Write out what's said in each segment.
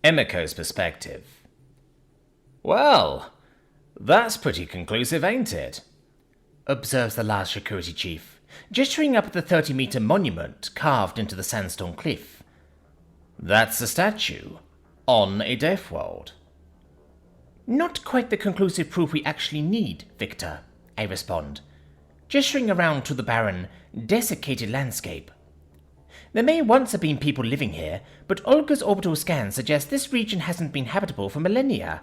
Emiko's perspective. Well, that's pretty conclusive, ain't it? Observes the large security chief, gesturing up at the 30-meter monument carved into the sandstone cliff. That's a statue, on a deaf world. Not quite the conclusive proof we actually need, Victor, I respond, gesturing around to the barren, desiccated landscape. There may once have been people living here, but Olga's orbital scan suggests this region hasn't been habitable for millennia.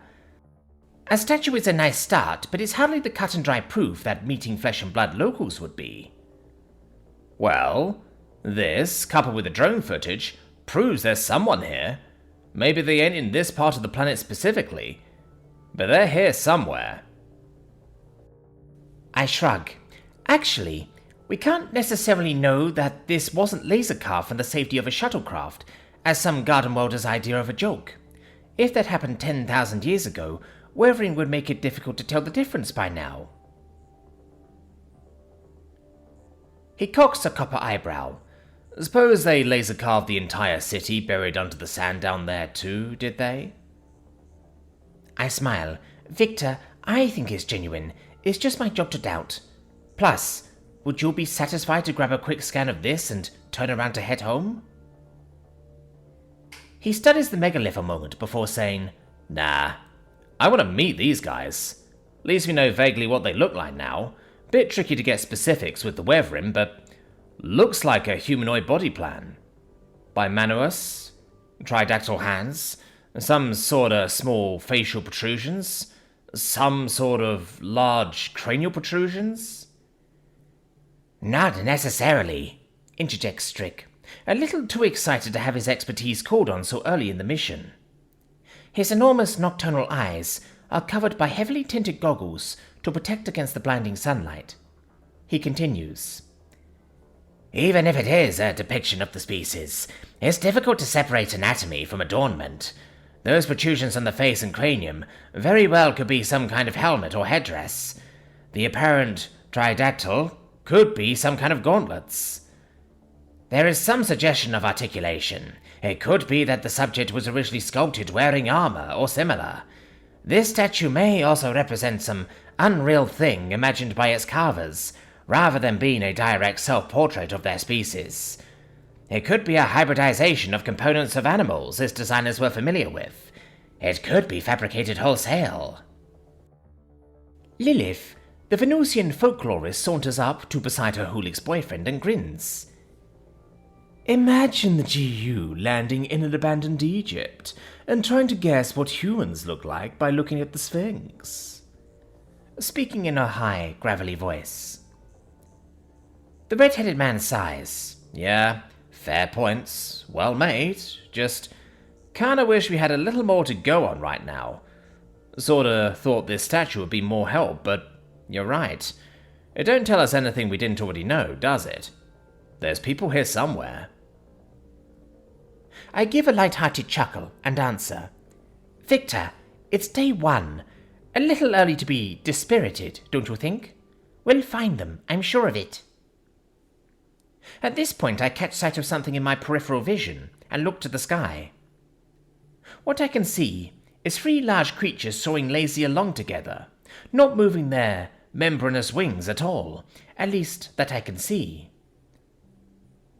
A statue is a nice start, but it's hardly the cut-and-dry proof that meeting flesh-and-blood locals would be. Well, this, coupled with the drone footage, proves there's someone here. Maybe they ain't in this part of the planet specifically, but they're here somewhere. I shrug. Actually, we can't necessarily know that this wasn't laser-carved from the safety of a shuttlecraft, as some garden welder's idea of a joke. If that happened 10,000 years ago, weathering would make it difficult to tell the difference by now. He cocks a copper eyebrow. Suppose they laser-carved the entire city buried under the sand down there too, did they? I smile. Victor, I think it's genuine. It's just my job to doubt. Plus, would you be satisfied to grab a quick scan of this and turn around to head home? He studies the megalith a moment before saying, Nah, I want to meet these guys. At least we know vaguely what they look like now. Bit tricky to get specifics with the weathering, but looks like a humanoid body plan. Bimanuous, tridactyl hands, some sort of small facial protrusions, some sort of large cranial protrusions. Not necessarily, interjects Strick, a little too excited to have his expertise called on so early in the mission. His enormous nocturnal eyes are covered by heavily tinted goggles to protect against the blinding sunlight. He continues. Even if it is a depiction of the species, it's difficult to separate anatomy from adornment. Those protrusions on the face and cranium very well could be some kind of helmet or headdress. The apparent tridactyl could be some kind of gauntlets. There is some suggestion of articulation. It could be that the subject was originally sculpted wearing armor or similar. This statue may also represent some unreal thing imagined by its carvers, rather than being a direct self-portrait of their species. It could be a hybridization of components of animals its designers were familiar with. It could be fabricated wholesale. Lilith, the Venusian folklorist, saunters up to beside her Hulik's boyfriend and grins. Imagine the GU landing in an abandoned Egypt and trying to guess what humans look like by looking at the Sphinx. Speaking in a high, gravelly voice. The red-headed man sighs. Yeah, fair points. Well made. Just kinda wish we had a little more to go on right now. Sorta thought this statue would be more help, but you're right. It don't tell us anything we didn't already know, does it? There's people here somewhere. I give a light-hearted chuckle and answer. Victor, it's day 1. A little early to be dispirited, don't you think? We'll find them, I'm sure of it. At this point I catch sight of something in my peripheral vision and look to the sky. What I can see is 3 large creatures soaring lazily along together, not moving their membranous wings at all, at least that I can see.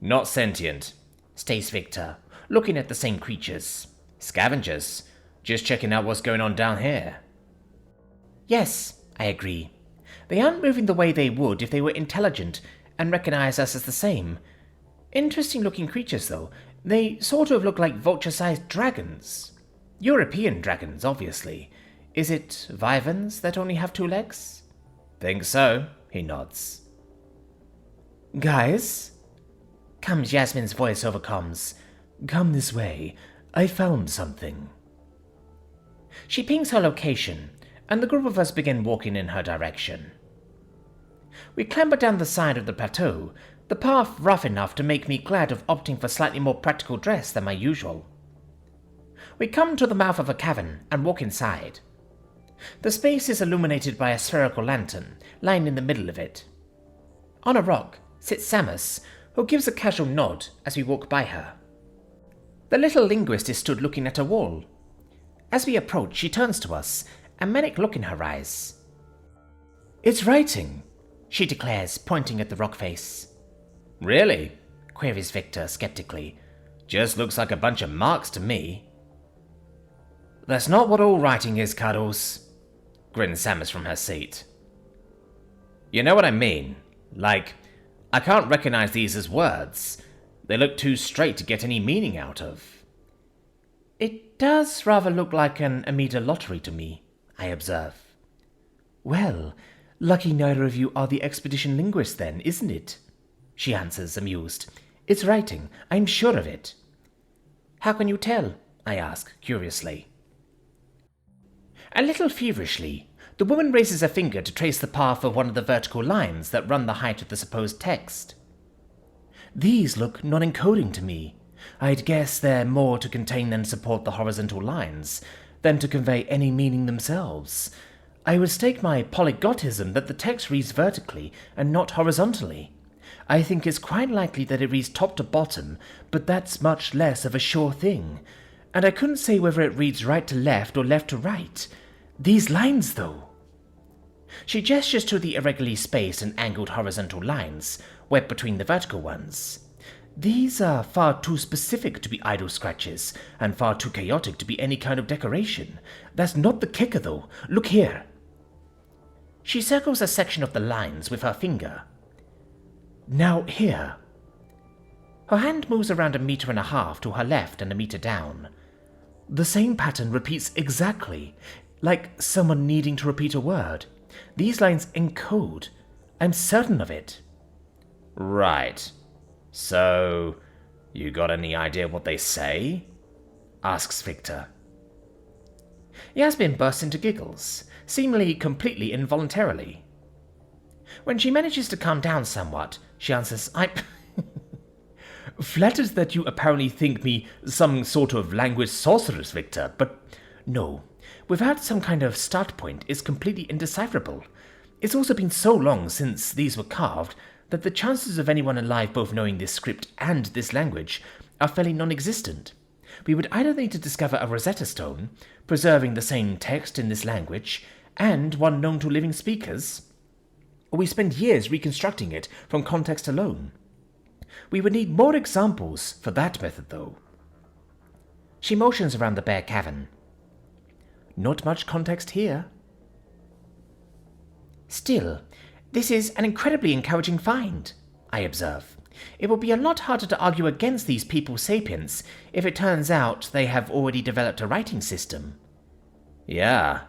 Not sentient, states Victor, looking at the same creatures. Scavengers, just checking out what's going on down here. Yes, I agree. They aren't moving the way they would if they were intelligent and recognize us as the same. Interesting looking creatures though. They sort of look like vulture-sized dragons. European dragons, obviously. Is it Vyverns that only have 2 legs? Think so, he nods. Guys? Comes Yasmin's voice over comms. Come this way. I found something. She pings her location, and the group of us begin walking in her direction. We clamber down the side of the plateau, the path rough enough to make me glad of opting for slightly more practical dress than my usual. We come to the mouth of a cavern and walk inside. The space is illuminated by a spherical lantern lying in the middle of it. On a rock sits Samus, who gives a casual nod as we walk by her. The little linguist is stood looking at a wall, As we approach, she turns to us, a manic look in her eyes. "It's writing," she declares, pointing at the rock face. "Really?" queries Victor skeptically. "Just looks like a bunch of marks to me." "That's not what all writing is, Cuddles," grins Samus from her seat. "You know what I mean? Like, I can't recognize these as words. They look too straight to get any meaning out of." "It does rather look like an Amida lottery to me," I observe. "Well, lucky neither of you are the expedition linguist then, isn't it?" she answers, amused. "It's writing, I'm sure of it." "How can you tell?" I ask, curiously. A little feverishly, the woman raises a finger to trace the path of one of the vertical lines that run the height of the supposed text. "These look non-encoding to me. I'd guess they're more to contain than support the horizontal lines, than to convey any meaning themselves. I would stake my polyglottism that the text reads vertically and not horizontally. I think it's quite likely that it reads top to bottom, but that's much less of a sure thing. And I couldn't say whether it reads right to left or left to right. These lines, though." She gestures to the irregularly spaced and angled horizontal lines, webbed between the vertical ones. "These are far too specific to be idle scratches, and far too chaotic to be any kind of decoration. That's not the kicker, though. Look here." She circles a section of the lines with her finger. "Now here." Her hand moves around 1.5 meters to her left and 1 meter down. The same pattern repeats exactly, like someone needing to repeat a word. These lines encode. I'm certain of it. "Right. So, you got any idea what they say?" asks Victor. Yasmin bursts into giggles, seemingly completely involuntarily. When she manages to calm down somewhat, she answers, "I'm flattered that you apparently think me some sort of language sorceress, Victor, but no. Without some kind of start point, it's completely indecipherable. It's also been so long since these were carved that the chances of anyone alive both knowing this script and this language are fairly non-existent. We would either need to discover a Rosetta Stone, preserving the same text in this language, and one known to living speakers, or we spend years reconstructing it from context alone. We would need more examples for that method, though." She motions around the bare cavern. "Not much context here." "Still, this is an incredibly encouraging find," I observe. "It will be a lot harder to argue against these people sapiens if it turns out they have already developed a writing system." "Yeah.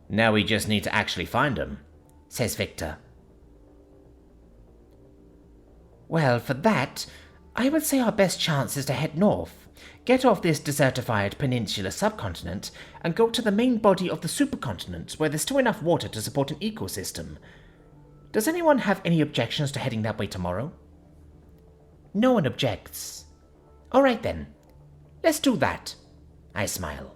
Now we just need to actually find them," says Victor. "Well, for that, I would say our best chance is to head north, get off this desertified peninsular subcontinent, and go to the main body of the supercontinent where there's still enough water to support an ecosystem. Does anyone have any objections to heading that way tomorrow?" No one objects. "All right then, let's do that," I smile.